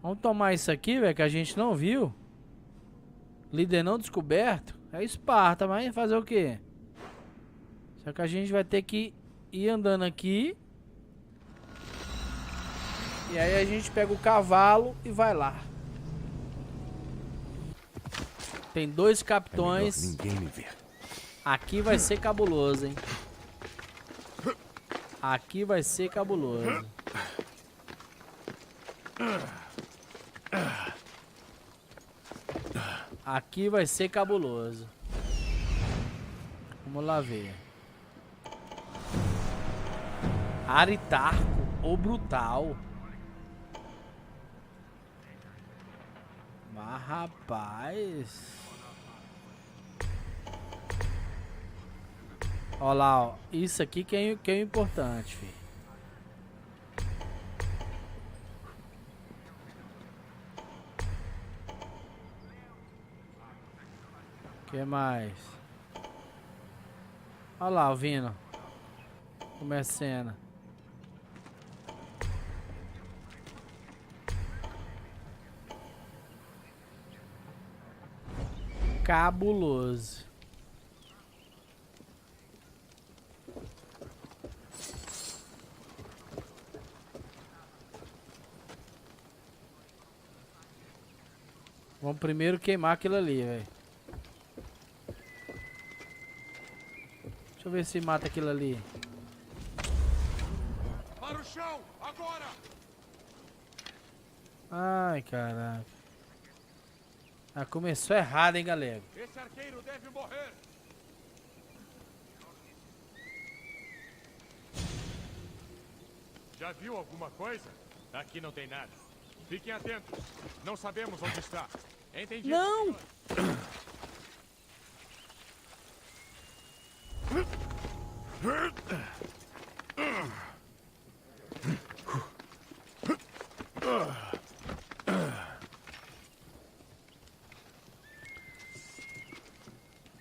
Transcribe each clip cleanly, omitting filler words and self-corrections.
Vamos tomar isso aqui, velho, que a gente não viu. Líder não descoberto. É Esparta, mas fazer o quê? Só que a gente vai ter que ir andando aqui. E aí a gente pega o cavalo e vai lá. Tem 2 capitões. Ninguém me ver. Aqui vai ser cabuloso, hein? Aqui vai ser cabuloso. Aqui vai ser cabuloso. Vamos lá ver. Aritarco, o brutal. Mas rapaz. Olha lá, ó. Isso aqui que é o importante, filho. O que mais? Olha lá, o Vino. Começando. Cabuloso. Vamos primeiro queimar aquilo ali, velho. Deixa eu ver se mata aquilo ali. Para o chão, agora! Ai, caraca. Ah, começou errado, hein, galera. Esse arqueiro deve morrer! Já viu alguma coisa? Aqui não tem nada. Fiquem atentos. Não sabemos onde está. Entendido? Não!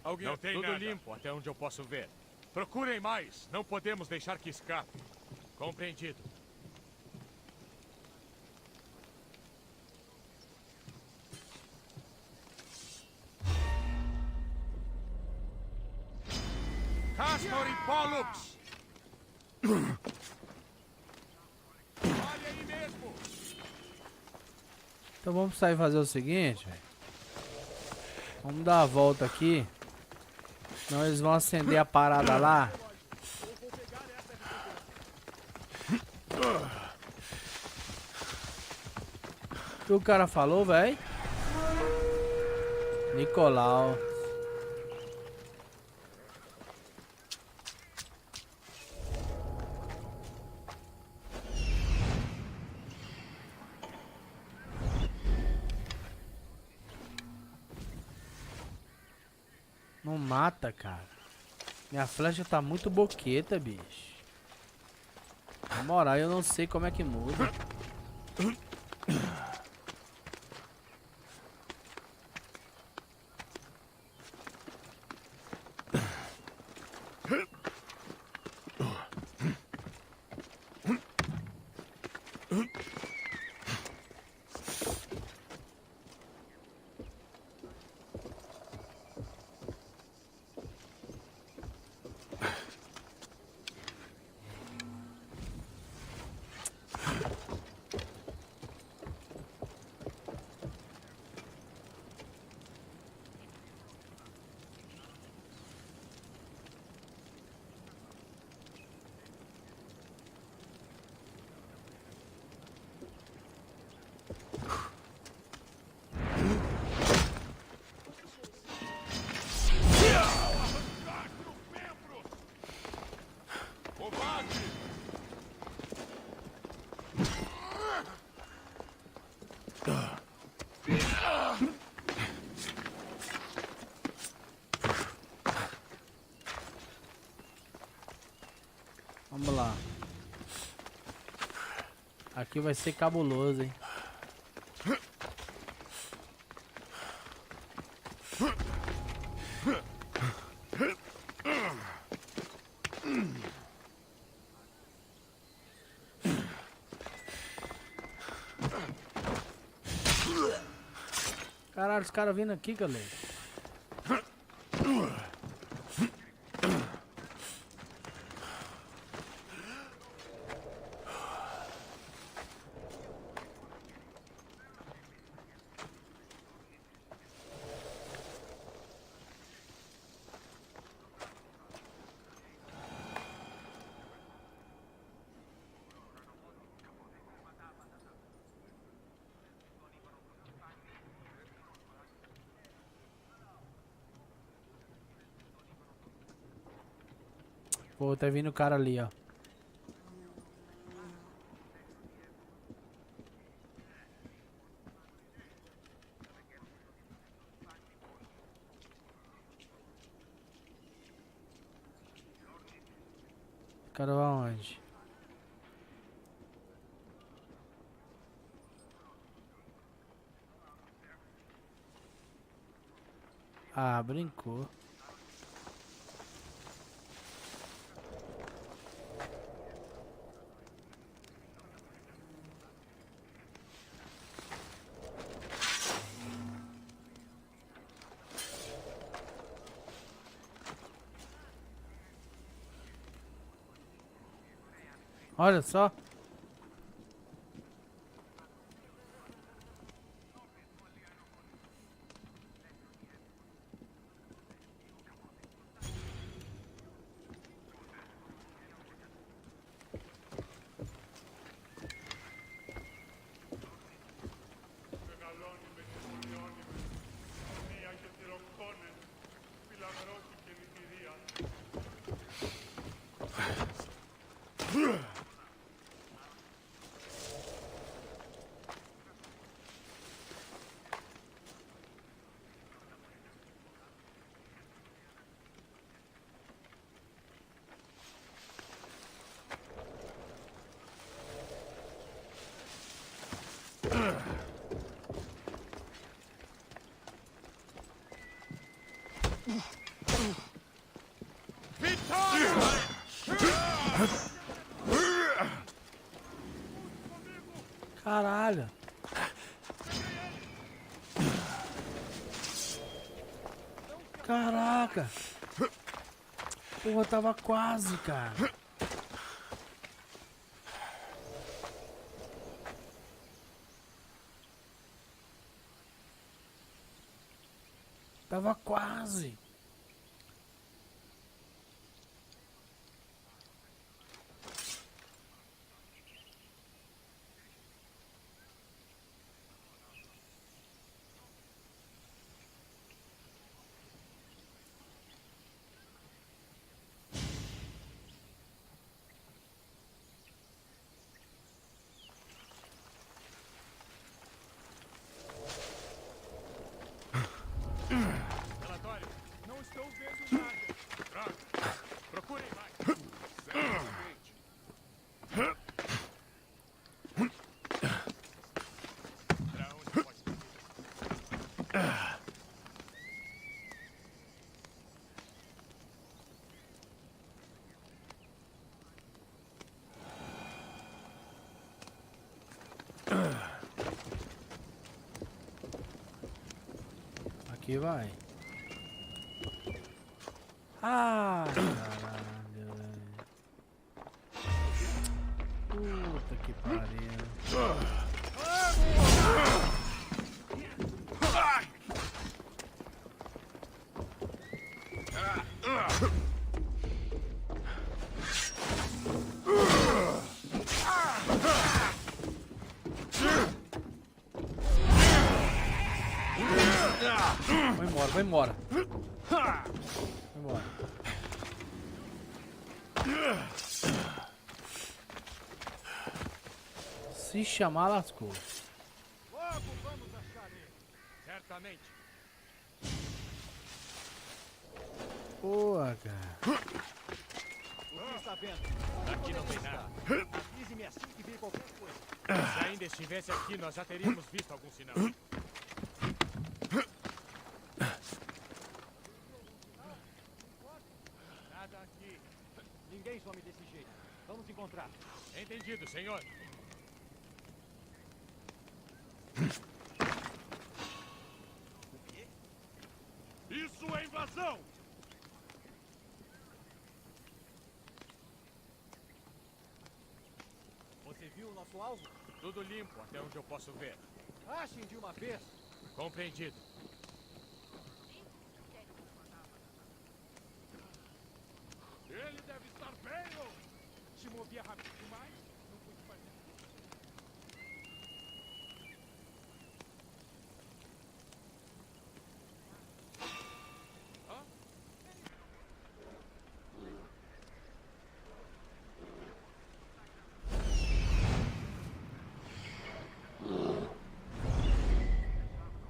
Alguém não tem tudo nada. Limpo até onde eu posso ver. Procurem mais. Não podemos deixar que escape. Compreendido. Castor e Pollux! Olha aí mesmo! Então vamos sair e fazer o seguinte, velho. Vamos dar a volta aqui. Senão eles vão acender a parada lá. O que o cara falou, velho? Nicolau. Não mata, cara. Minha flecha tá muito boqueta, bicho. Na moral, eu não sei como é que muda. Vamos lá. Aqui vai ser cabuloso, hein? Caralho, os caras vindo aqui, galera. Pô, tá vindo o cara ali, ó. O cara vai aonde? Ah, brincou. Olha só. Caralho. Caraca. Porra, tava quase, cara. Tava quase. Relatório. Não estou vendo nada. Droga. Procurem mais. Certamente. Pra onde pode ser? Aqui vai. Ah, caralho. Puta que pariu. Vai embora, vai embora. Vai embora. Se chamar, lascou. Logo vamos achar ele. Certamente. Porra, cara. O que está vendo? Aqui não tem nada. Avise-me assim que vir qualquer coisa. Se ainda estivesse aqui, nós já teríamos visto algum sinal. Nada aqui. Ninguém some desse jeito. Vamos encontrar. Entendido, senhor. Você viu o nosso alvo? Tudo limpo, até onde eu posso ver. Achem de uma vez. Compreendido. Ele deve estar bem, ou... Se movia rápido demais, não pude fazer.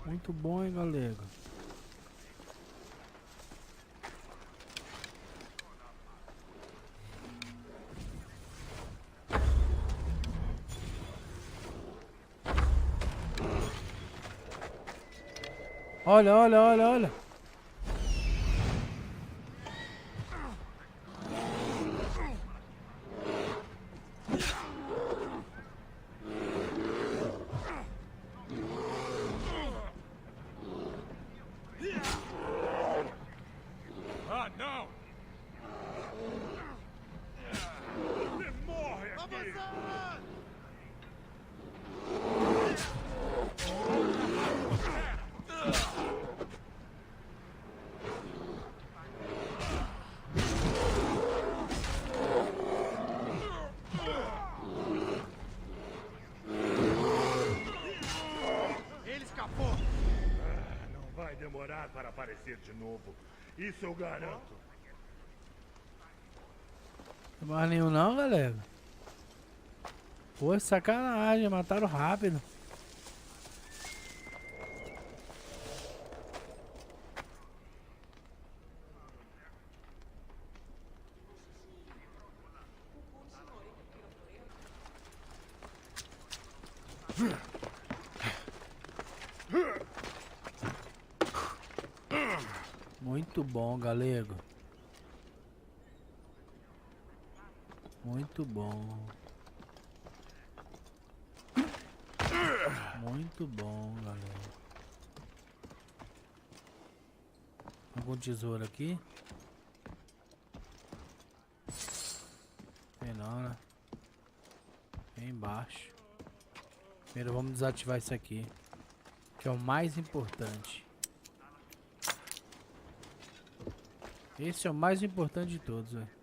Muito bom, hein, galego? Olha, olha, olha, olha. Ah, não! Morre aqui! Ele escapou. Não vai demorar para aparecer de novo. Isso eu garanto. Não tem mais nenhum não, galera. Pô, sacanagem, mataram rápido. Muito bom, galego. Muito bom. Muito bom, galera. Algum tesouro aqui? Tem não, né? Tem embaixo. Primeiro vamos desativar isso aqui, que é o mais importante. Esse é o mais importante de todos, velho.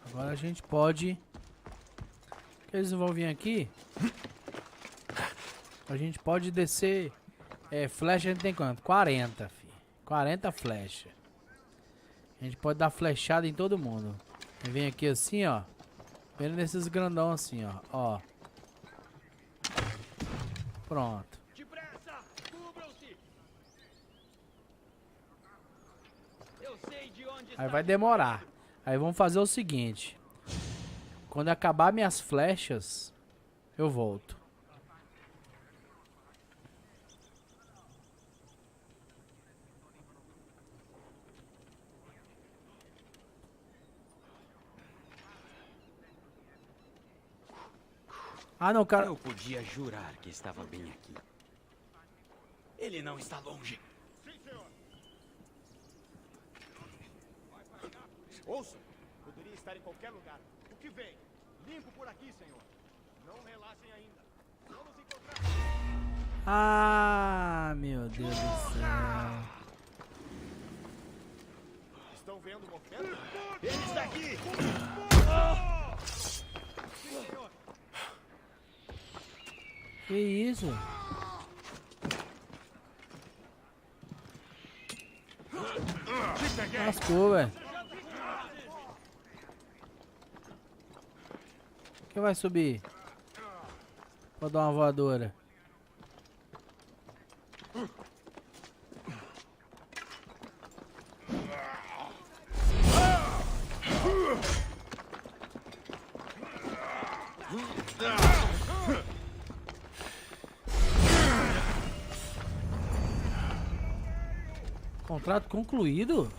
Agora a gente pode... Eles vão vir aqui. A gente pode descer... flecha a gente tem quanto? 40, filho. 40 flechas. A gente pode dar flechada em todo mundo. E vem aqui assim, ó. Vendo nesses grandão assim, ó. Pronto. Depressa! Cubram-se! Eu sei de onde está. Aí vai demorar. Aí vamos fazer o seguinte. Quando acabar minhas flechas, eu volto. Ah, não, cara. Eu podia jurar que estava bem aqui. Ele não está longe. Ouça! Poderia estar em qualquer lugar. O que vem? Limpo por aqui, senhor. Não relaxem ainda. Vamos encontrar. Ah, meu Deus do céu. Estão vendo o movimento? Ele está aqui! Sim, senhor. Que isso? Lascou, velho. Quem vai subir? Vou dar uma voadora. Contrato concluído?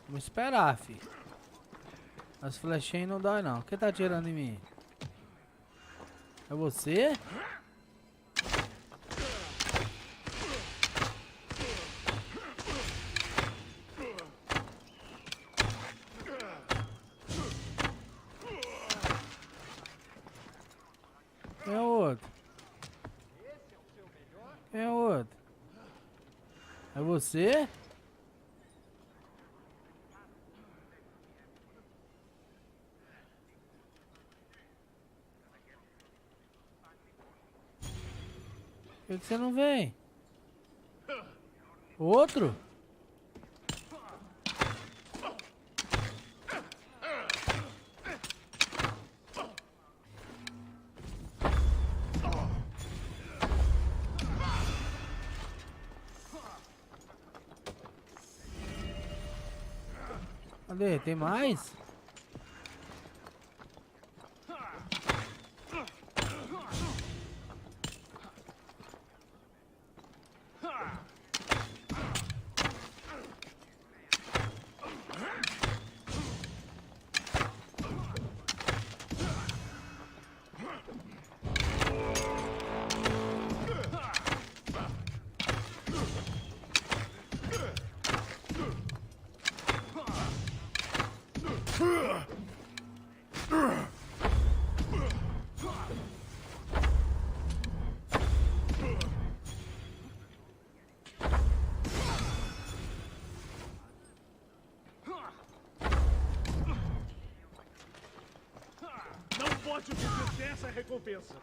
Vamos esperar, fi. As flechinhas não dói não. Quem tá atirando em mim? É você? Quem é o outro? Quem é o outro? É você? Por que você não vem? Outro? Cadê? Tem mais? Não pode dizer que essa é a recompensa.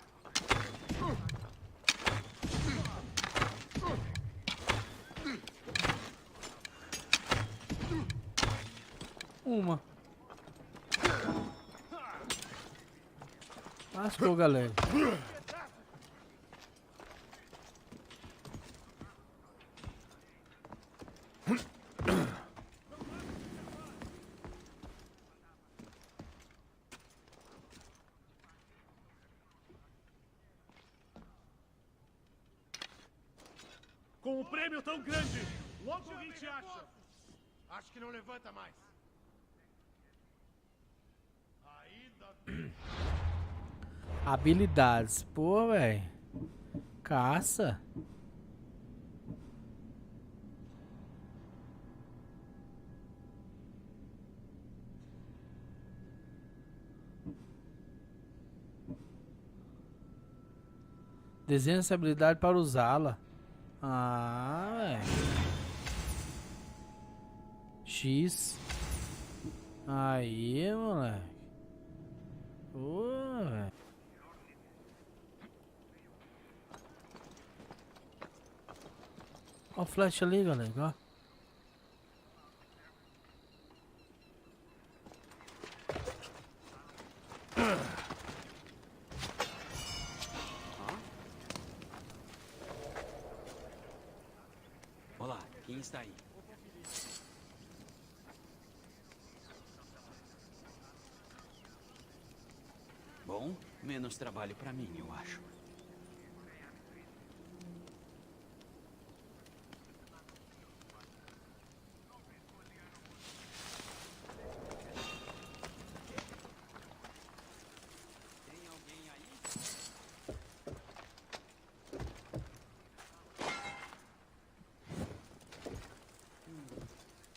Uma. Lascou, galera. Com um prêmio tão grande, logo alguém te acha. Acho que não levanta mais. Ainda Habilidades. Pô, velho. Caça. Desenha essa habilidade para usá-la. Ah, velho. X. Aí, moleque. Pô, velho. Ó, o flash ali, galera. Ó. Olá, quem está aí? Bom, menos trabalho para mim, eu acho. Tem alguém aí?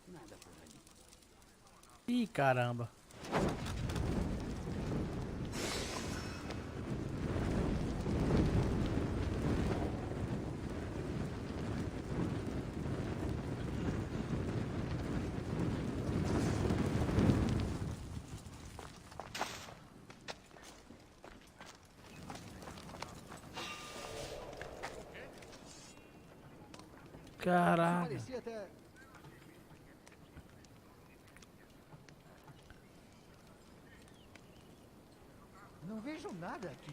Nada por ali. Ih, caramba. Caraca. Parecia até... Não vejo nada aqui.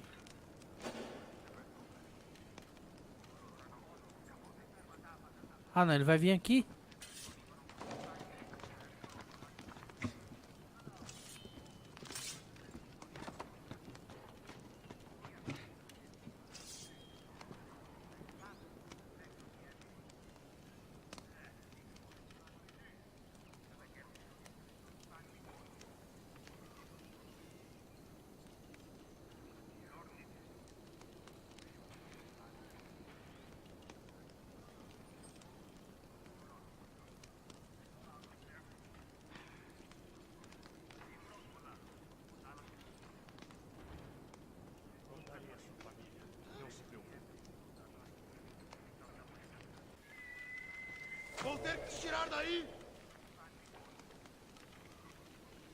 Ah, não, ele vai vir aqui. Vou ter que te tirar daí!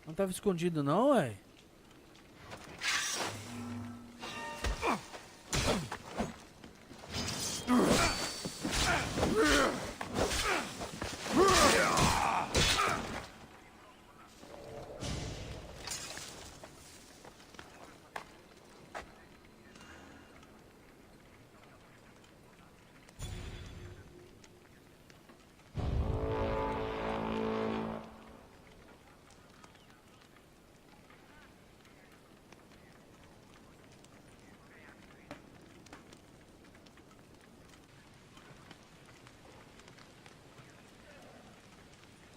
Não tava escondido não, ué.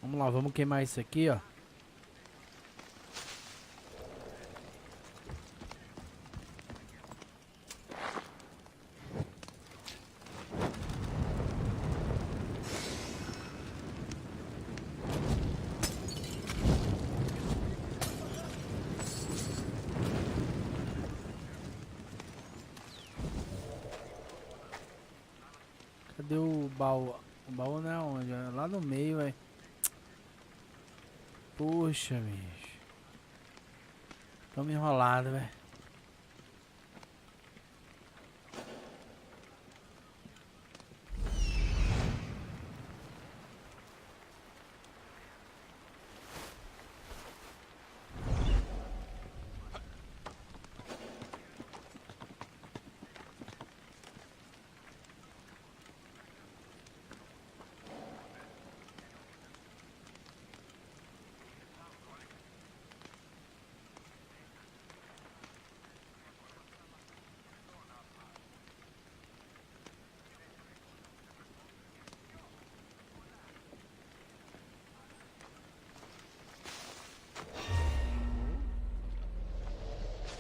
Vamos lá, vamos queimar isso aqui, ó. Cadê o baú? O baú não é onde? É lá no meio, velho. Puxa, bicho. Tô me enrolado, velho.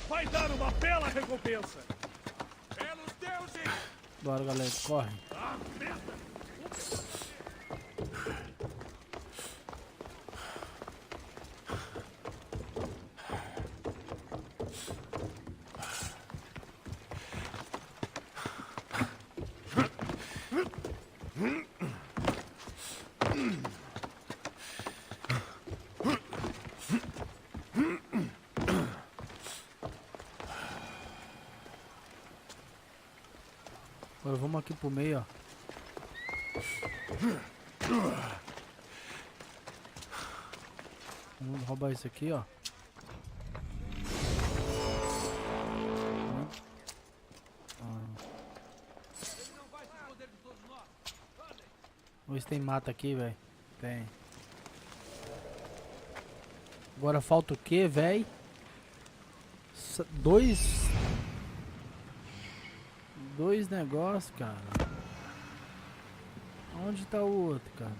Vai dar uma bela recompensa! Pelos deuses! Bora, galera, corre. Ah, merda! Agora vamos aqui pro meio, ó. Vamos roubar isso aqui, ó. Vamos ver se tem mata aqui, velho. Tem. Agora falta o que, velho? Dois negócios, cara. Onde tá o outro, cara?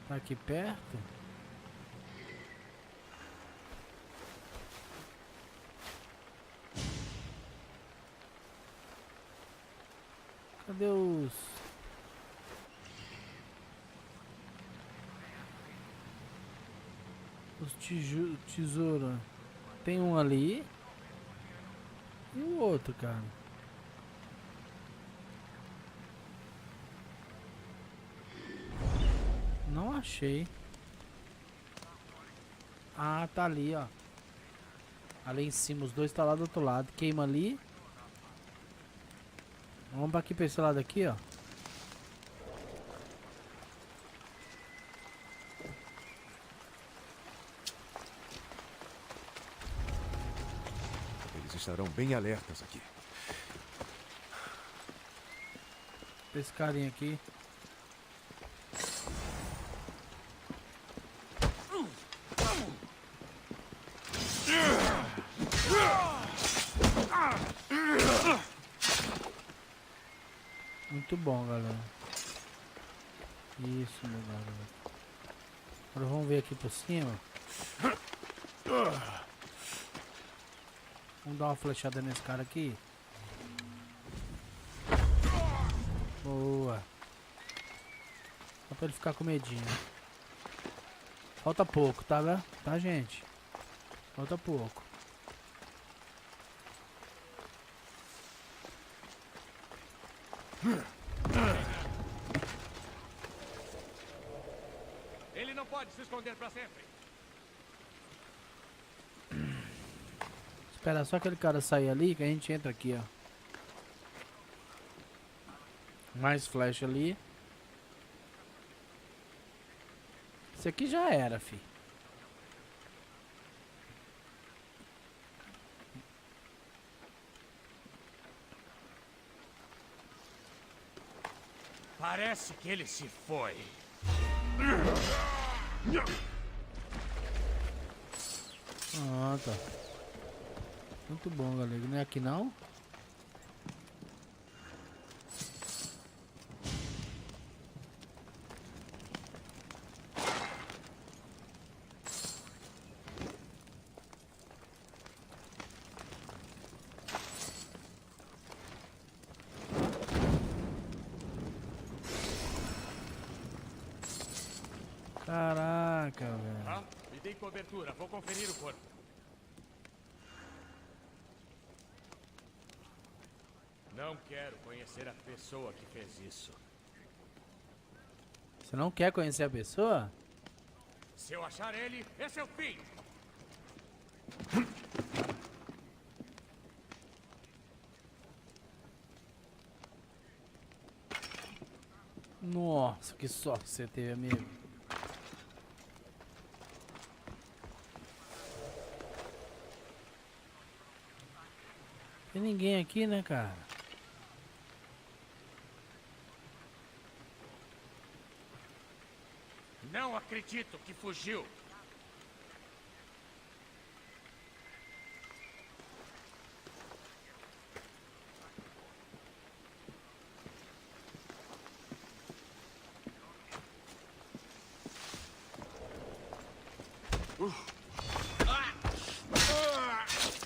Tá aqui perto? Cadê os... tesouros? Tem um ali. E o outro, cara? Não achei. Ah, tá ali, ó. Ali em cima, os dois tá lá do outro lado. Queima ali. Vamos pra aqui, pra esse lado aqui, ó. estarão bem alertas aqui. Esse carinha aqui. Muito bom, galera. Isso, meu garoto. Agora vamos ver aqui por cima. Vamos dar uma flechada nesse cara aqui. Boa. Só pra ele ficar com medinho. Falta pouco, tá, né? Tá, gente? Falta pouco. Ele não pode se esconder pra sempre. Espera só aquele cara sair ali que a gente entra aqui, ó. Mais flecha ali. Esse aqui já era, fi. Parece que ele se foi. Ah, tá. Muito bom, galera. Não é aqui não? Caraca, velho. Ah, me dei cobertura. Vou conferir o corpo. Não quero conhecer a pessoa que fez isso. Você não quer conhecer a pessoa? Se eu achar ele, esse é o fim. Nossa, que sorte que você teve, amigo. Tem ninguém aqui, né, cara? Não acredito que fugiu.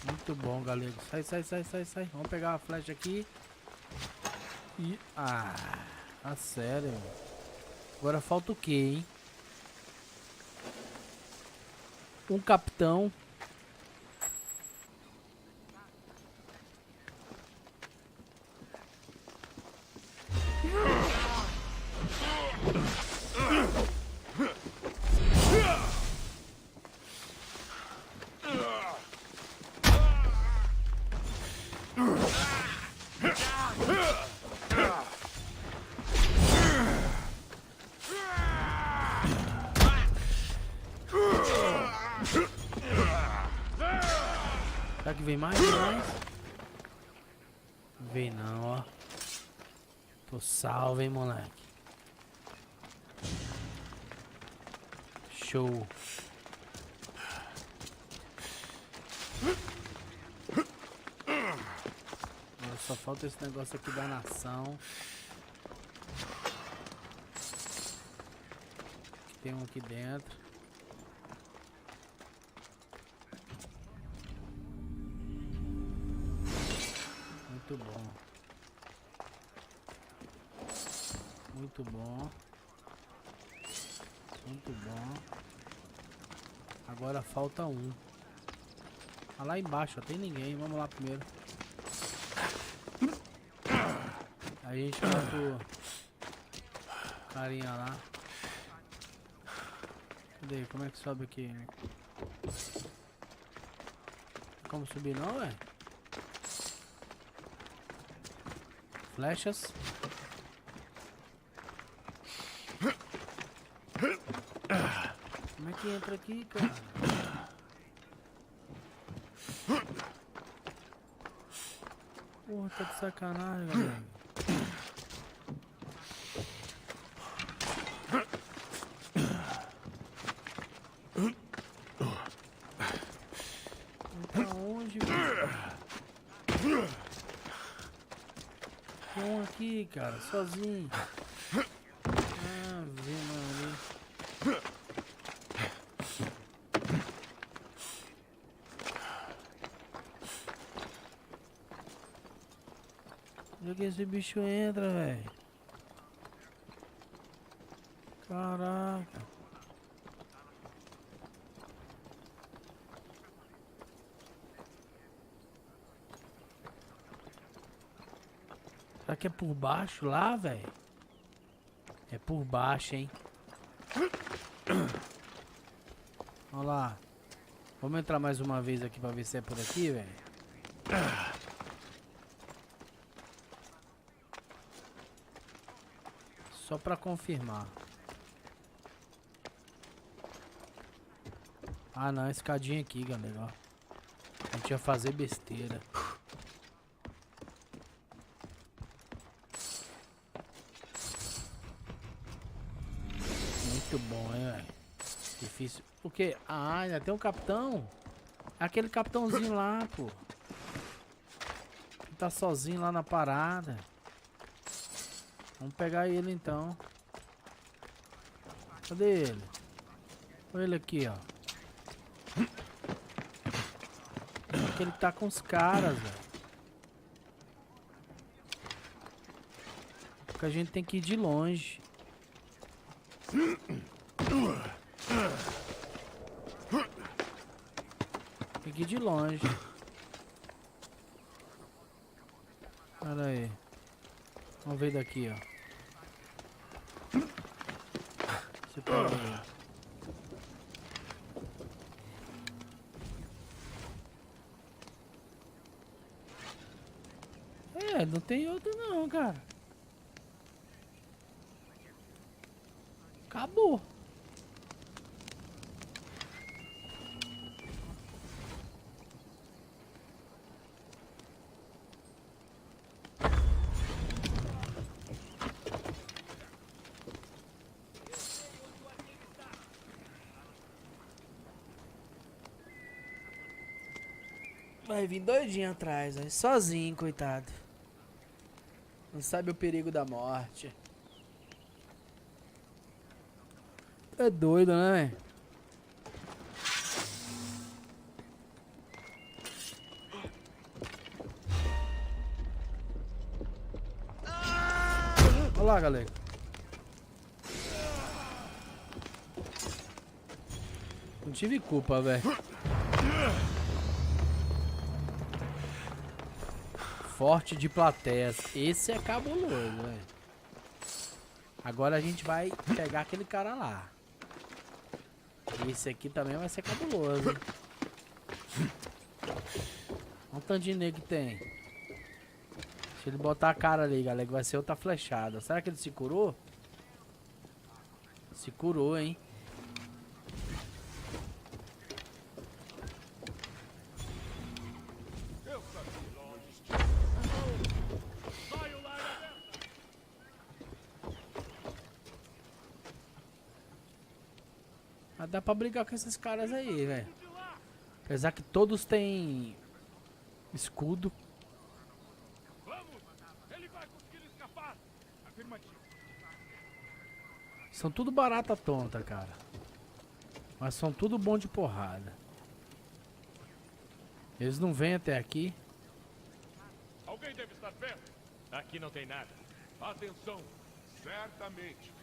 Muito bom, galego. Sai, sai, sai, sai, sai. Vamos pegar a flecha aqui. E... Ah, a sério. Agora falta o quê, hein? Um capitão. Será que vem mais? Vem mais? Vem não, ó. Tô salvo, hein, moleque. Show. Agora só falta esse negócio aqui da nação. Tem um aqui dentro. Muito bom. Muito bom. Muito bom. Agora falta um. Ah, lá embaixo, ó, tem ninguém. Vamos lá primeiro. Aí a gente vai pro carinha lá. Cadê? Como é que sobe aqui? Como subir não, velho? Flechas. Como é que entra aqui, cara? Porra, tá de sacanagem, galera. Pra onde, velho? Tem um aqui, cara, sozinho. Ah, vê, mano. Onde é que esse bicho entra, velho? Caraca. Será que é por baixo lá, velho? É por baixo, hein? Olha lá. Vamos entrar mais uma vez aqui pra ver se é por aqui, velho. Só pra confirmar. Ah não, escadinha aqui, galera, ó. A gente ia fazer besteira. Muito bom, hein, velho. Difícil. O quê? Ah, ainda tem um capitão. Aquele capitãozinho lá, pô. Ele tá sozinho lá na parada. Vamos pegar ele então. Cadê ele? Olha ele aqui, ó. Que ele tá com os caras, velho. Porque a gente tem que ir de longe. Tem que ir de longe. Olha aí. Vamos ver daqui, ó. Você pega aí. É, não tem outro não, cara. Acabou. Vai vir doidinho atrás, ó. Sozinho, coitado. Não sabe o perigo da morte. É doido, né, velho? Olha lá, galera. Não tive culpa, velho. Forte de plateias. Esse é cabuloso, velho. Agora a gente vai pegar aquele cara lá. Esse aqui também vai ser cabuloso, hein? Olha o tanto de nego que tem. Se ele botar a cara ali, galera, que vai ser outra flechada. Será que ele se curou? Se curou, hein? Mas dá pra brigar com esses caras aí, velho. Apesar que todos têm escudo. São tudo barata tonta, cara. Mas são tudo bom de porrada. Eles não vêm até aqui. Alguém deve estar perto. Aqui não tem nada. Atenção. Certamente.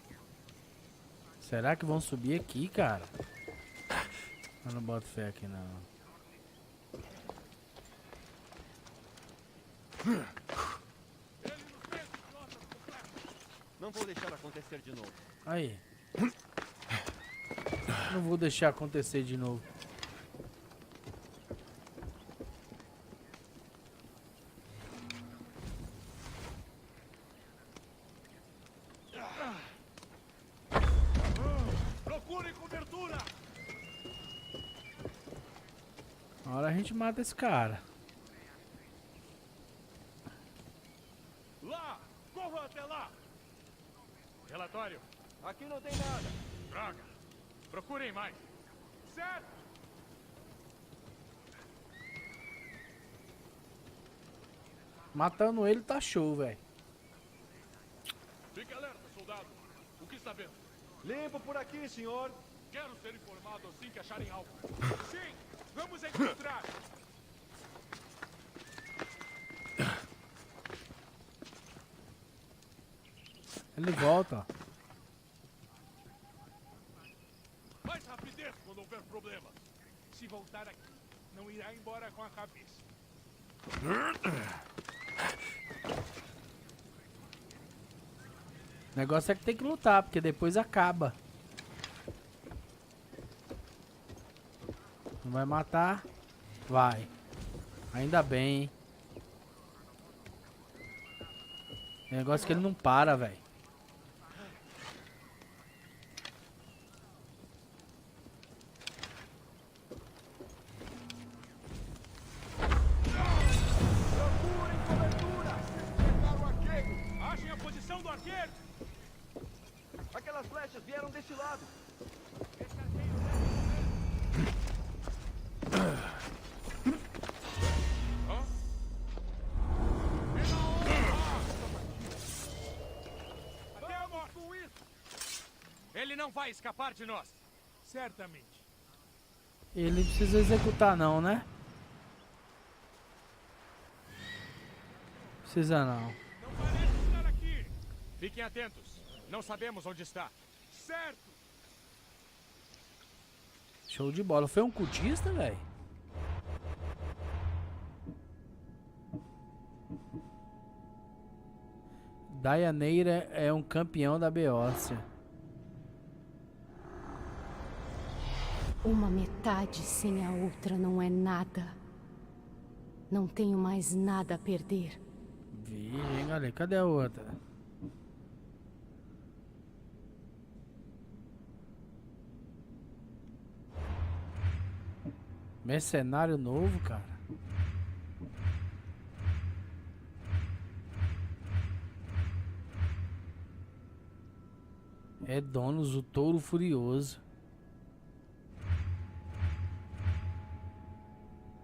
Será que vão subir aqui, cara? Eu não boto fé aqui, não. Não vou deixar acontecer de novo. Aí. Não vou deixar acontecer de novo. Procure cobertura. Uma hora a gente mata esse cara. Certo! Matando ele tá show, velho. Fique alerta, soldado. O que está vendo? Limpo por aqui, senhor. Quero ser informado assim que acharem algo. Sim! Vamos encontrar! Ele volta, ó. Mais rapidez quando houver problema. Se voltar aqui, não irá embora com a cabeça. O negócio é que tem que lutar, porque depois acaba. Não vai matar? Vai. Ainda bem, hein? O negócio é que ele não para, velho. Procurem cobertura. Cercar o arqueiro. Achem a posição do arqueiro! Aquelas flechas vieram desse lado. Até a morte com isso! Ele não vai escapar de nós! Certamente. Ele não precisa executar não, né? Precisa não. Não parece estar aqui! Fiquem atentos. Não sabemos onde está. Certo! Show de bola. Foi um cultista, velho? Daianeira é um campeão da Beócia. Uma metade sem a outra não é nada. Não tenho mais nada a perder. Virgem, galera. Cadê a outra? Mercenário novo, cara. É Donos, o Touro Furioso.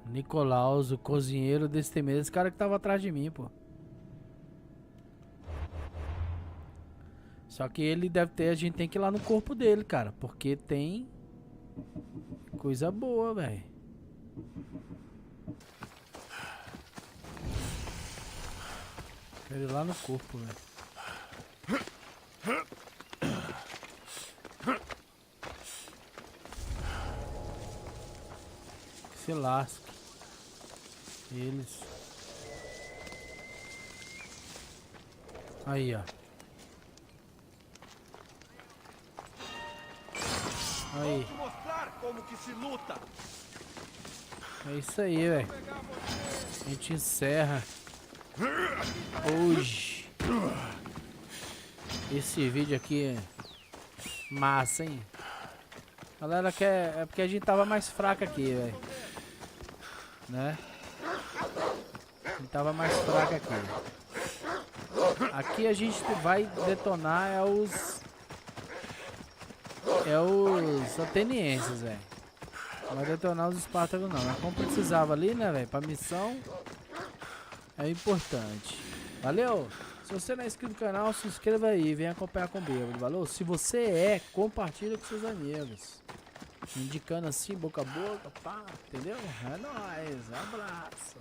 Nicolaus, o cozinheiro destemido. Esse cara que tava atrás de mim, pô. Só que ele deve ter... A gente tem que ir lá no corpo dele, cara. Porque tem... coisa boa, velho. Quero ir lá no corpo, velho. Que se lasque. Eles. Aí, ó. Aí. Vou te mostrar como que se luta. É isso aí, velho. A gente encerra hoje esse vídeo aqui. É massa, hein? Galera, é porque a gente tava mais fraco aqui, velho. Né? A gente tava mais fraco aqui. Aqui a gente vai detonar os atenienses, velho. Não vai detonar os espartacos não. Mas como precisava ali, né, velho? Pra missão é importante. Valeu! Se você não é inscrito no canal, se inscreva aí. Vem acompanhar com o Bêbado. Valeu? Se você é, compartilha com seus amigos. Indicando assim, boca a boca, pá. Entendeu? É nóis. Abraço.